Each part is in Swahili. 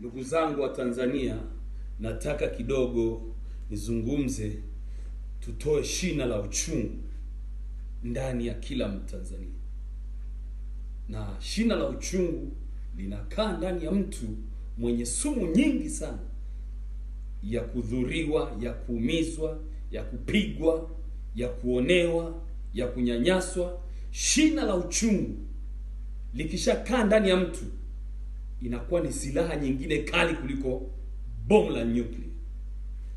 Ndugu zangu wa Tanzania, nataka kidogo nizungumze, tutoe shina la uchungu ndani ya kila Mtanzania. Na shina la uchungu linakaa ndani ya mtu mwenye sumu nyingi sana ya kudhuriwa, ya kuumizwa, ya kupigwa, ya kuonewa, ya kunyanyaswa. Shina la uchungu likishakaa ndani ya mtu, inakuwa ni silaha nyingine kali kuliko bomu la nyuklia.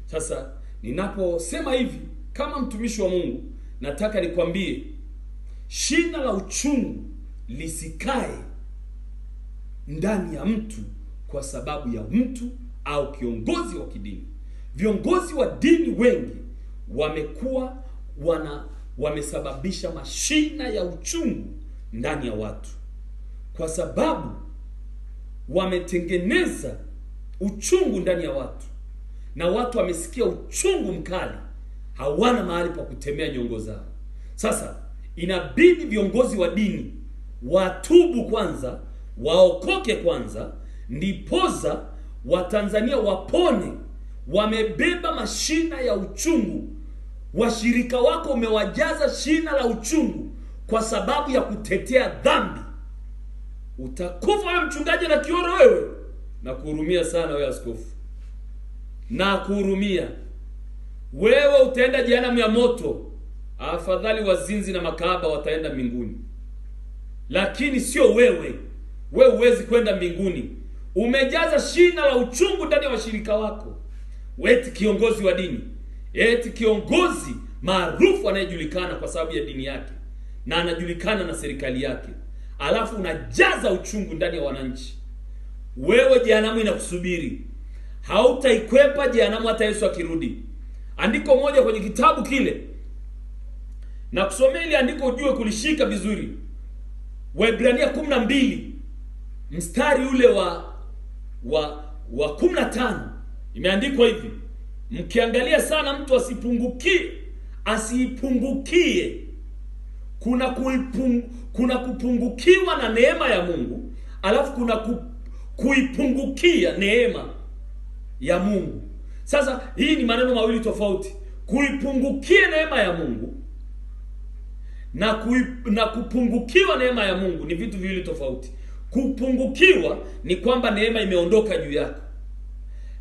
Sasa ninaposema hivi kama mtumishi wa Mungu, nataka nikwambie shina la uchungu lisikae ndani ya mtu kwa sababu ya mtu au kiongozi wa kidini. Viongozi wa dini wengi wamekuwa wamesababisha mashina ya uchungu ndani ya watu, kwa sababu wametengeneza uchungu ndani ya watu, na watu wamesikia uchungu mkali, hawana mahali pa kutemea nyongo zao. Sasa inabidi viongozi wa dini watubu kwanza, waokoke kwanza, ndipoza Watanzania wapone. Wamebeba mashina ya uchungu. Washirika wako umewajaza shina la uchungu kwa sababu ya kutetea dhambi. Utakufa wewe mchungaji na kioro wewe. Na kuhurumia sana wewe askofu. Na kuhurumia. Wewe utaenda jehanamu ya moto. Afadhali wazinzi na makahaba wataenda mbinguni. Lakini sio wewe. Wewe huwezi kwenda mbinguni. Umejaza shina la uchungu ndani ya washirika wako. Eti kiongozi wa dini, eti kiongozi maarufu anayejulikana kwa sababu ya dini yake na anajulikana na serikali yake, alafu unajaza uchungu ndani ya wananchi. Wewe jehanamu inakusubiri, hautaikwepa jehanamu hata Yesu akirudi. Andiko moja kwenye kitabu kile, na kusomea ile andiko ujue kulishika vizuri. Waebrania 12 mstari ule wa 15 imeandikwa hivi: mkiangalia sana mtu asiipungukie. Kuna kupungukiwa na neema ya Mungu, alafu kuna kuipungukia neema ya Mungu. Sasa hii ni maneno mawili tofauti. Kuipungukia neema ya Mungu na kupungukiwa neema ya Mungu ni vitu viwili tofauti. Kupungukiwa ni kwamba neema imeondoka juu yako,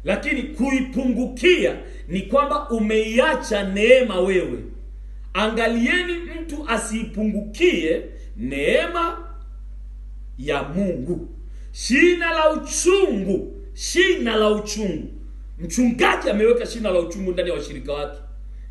lakini kuipungukia ni kwamba umeiacha neema wewe. Angalieni mtu asiipungukie neema ya Mungu. Shina la uchungu, shina la uchungu. Mchungaji ameweka shina la uchungu ndani ya washirika wake,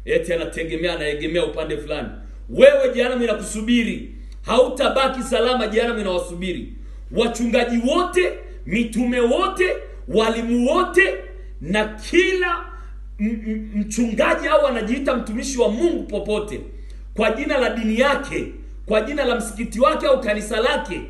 eti anaegemea upande fulani. Wewe jehanamu inakusubiri, hautabaki salama. Jehanamu inawasubiri wachungaji wote, mitume wote, walimu wote, na kila mchungaji au anajiita mtumishi wa Mungu popote, kwa jina la dini yake, kwa jina la msikiti wake au kanisa lake,